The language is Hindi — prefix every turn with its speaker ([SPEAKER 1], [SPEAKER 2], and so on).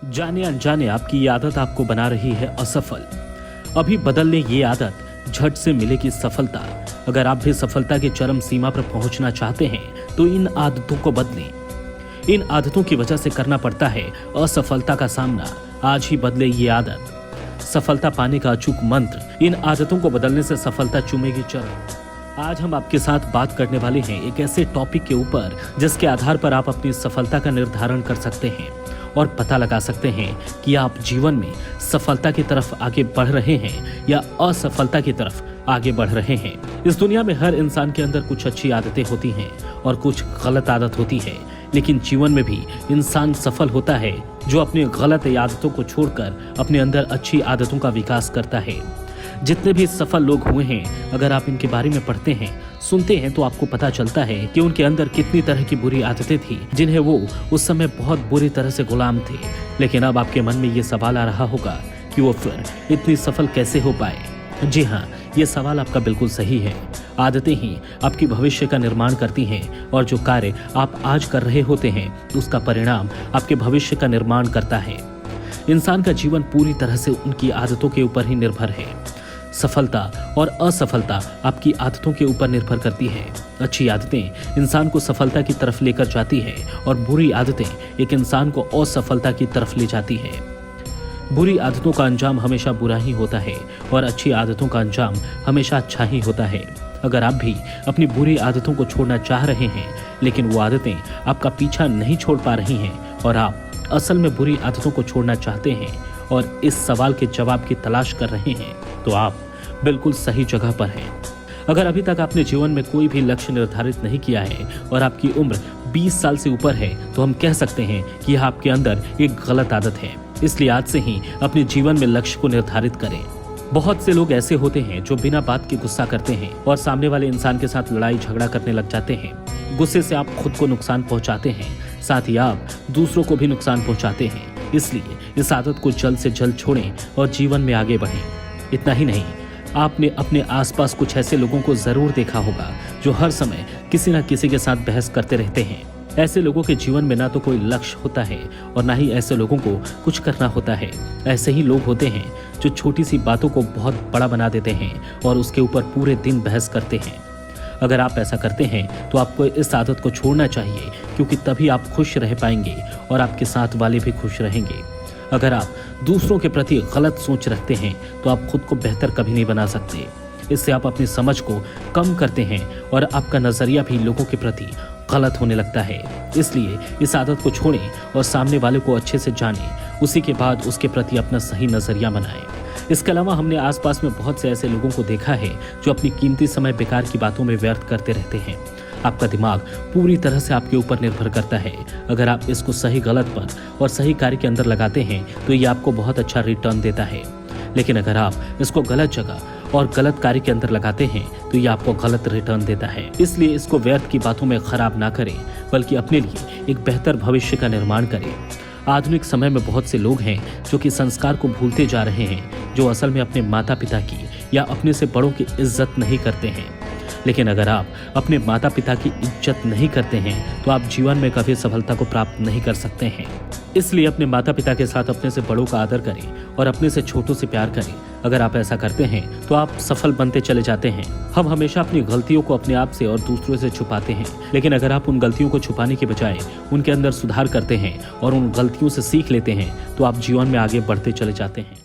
[SPEAKER 1] जाने अनजाने आपकी ये आदत आपको बना रही है असफल। अभी बदल लें ये आदत, झट से मिलेगी सफलता। अगर आप भी सफलता की चरम सीमा पर पहुंचना चाहते हैं तो इन आदतों को बदलें। इन आदतों की वजह से करना पड़ता है असफलता का सामना। आज ही बदले ये आदत। सफलता पाने का अचूक मंत्र। इन आदतों को बदलने से सफलता चूमेगी चरम। आज हम आपके साथ बात करने वाले हैं एक ऐसे टॉपिक के ऊपर जिसके आधार पर आप अपनी सफलता का निर्धारण कर सकते हैं और पता लगा सकते हैं कि आप जीवन में सफलता की तरफ आगे बढ़ रहे हैं या असफलता की तरफ आगे बढ़ रहे हैं। इस दुनिया में हर इंसान के अंदर कुछ अच्छी आदतें होती हैं और कुछ गलत आदत होती है, लेकिन जीवन में भी इंसान सफल होता है जो अपनी गलत आदतों को छोड़कर अपने अंदर अच्छी आदतों का विकास करता है। जितने भी सफल लोग हुए हैं, अगर आप इनके बारे में पढ़ते हैं, सुनते हैं, तो आपको पता चलता है कि उनके अंदर कितनी तरह की बुरी आदतें थी जिन्हें वो उस समय बहुत बुरी तरह से गुलाम थे। लेकिन अब आपके मन में ये सवाल आ रहा होगा कि वो फिर इतनी सफल कैसे हो पाए। जी हाँ, ये सवाल आपका बिल्कुल सही है। आदतें ही आपकी भविष्य का निर्माण करती हैं और जो कार्य आप आज कर रहे होते हैं उसका परिणाम आपके भविष्य का निर्माण करता है। इंसान का जीवन पूरी तरह से उनकी आदतों के ऊपर ही निर्भर है। सफलता और असफलता आपकी आदतों के ऊपर निर्भर करती है। अच्छी आदतें इंसान को सफलता की तरफ लेकर जाती है और बुरी आदतें एक इंसान को असफलता की तरफ ले जाती है। बुरी आदतों का अंजाम हमेशा बुरा ही होता है और अच्छी आदतों का अंजाम हमेशा अच्छा ही होता है। अगर आप भी अपनी बुरी आदतों को छोड़ना चाह रहे हैं, लेकिन वो आदतें आपका पीछा नहीं छोड़ पा रही हैं और आप असल में बुरी आदतों को छोड़ना चाहते हैं और इस सवाल के जवाब की तलाश कर रहे हैं, तो आप बिल्कुल सही जगह पर हैं। अगर अभी तक आपने जीवन में कोई भी लक्ष्य निर्धारित नहीं किया है और आपकी उम्र 20 साल से ऊपर है, तो हम कह सकते हैं कि यह आपके अंदर एक गलत आदत है। इसलिए आज से ही अपने जीवन में लक्ष्य को निर्धारित करें। बहुत से लोग ऐसे होते हैं जो बिना बात के गुस्सा करते हैं और सामने वाले इंसान के साथ लड़ाई झगड़ा करने लग जाते हैं। गुस्से से आप खुद को नुकसान पहुंचाते हैं, साथ ही आप दूसरों को भी नुकसान पहुंचाते हैं। इसलिए इस आदत को जल्द से जल्द छोड़ें और जीवन में आगे बढ़ें। इतना ही नहीं, आपने अपने आसपास कुछ ऐसे लोगों को जरूर देखा होगा जो हर समय किसी न किसी के साथ बहस करते रहते हैं। ऐसे लोगों के जीवन में ना तो कोई लक्ष्य होता है और ना ही ऐसे लोगों को कुछ करना होता है। ऐसे ही लोग होते हैं जो छोटी सी बातों को बहुत बड़ा बना देते हैं और उसके ऊपर पूरे दिन बहस करते हैं। अगर आप ऐसा करते हैं तो आपको इस आदत को छोड़ना चाहिए, क्योंकि तभी आप खुश रह पाएंगे और आपके साथ वाले भी खुश रहेंगे। अगर आप दूसरों के प्रति गलत सोच रखते हैं तो आप खुद को बेहतर कभी नहीं बना सकते। इससे आप अपनी समझ को कम करते हैं और आपका नजरिया भी लोगों के प्रति गलत होने लगता है। इसलिए इस आदत को छोड़ें और सामने वाले को अच्छे से जानें, उसी के बाद उसके प्रति अपना सही नजरिया बनाएं। इसके अलावा हमने आसपास में बहुत से ऐसे लोगों को देखा है जो अपनी कीमती समय बेकार की बातों में व्यर्थ करते रहते हैं। आपका दिमाग पूरी तरह से आपके ऊपर निर्भर करता है। अगर आप इसको सही गलत पर और सही कार्य के अंदर लगाते हैं तो ये आपको बहुत अच्छा रिटर्न देता है। लेकिन अगर आप इसको गलत जगह और गलत कार्य के अंदर लगाते हैं तो ये आपको गलत रिटर्न देता है। इसलिए इसको व्यर्थ की बातों में खराब ना करें, बल्कि अपने लिए एक बेहतर भविष्य का निर्माण करें। आधुनिक समय में बहुत से लोग हैं जो कि संस्कार को भूलते जा रहे हैं, जो असल में अपने माता पिता की या अपने से बड़ों की इज्जत नहीं करते हैं। लेकिन अगर आप अपने माता पिता की इज्जत नहीं करते हैं तो आप जीवन में कभी सफलता को प्राप्त नहीं कर सकते हैं। इसलिए अपने माता पिता के साथ अपने से बड़ों का आदर करें और अपने से छोटों से प्यार करें। अगर आप ऐसा करते हैं तो आप सफल बनते चले जाते हैं। हम हमेशा अपनी गलतियों को अपने आप से और दूसरों से छुपाते हैं, लेकिन अगर आप उन गलतियों को छुपाने के बजाय उनके अंदर सुधार करते हैं और उन गलतियों से सीख लेते हैं तो आप जीवन में आगे बढ़ते चले जाते हैं।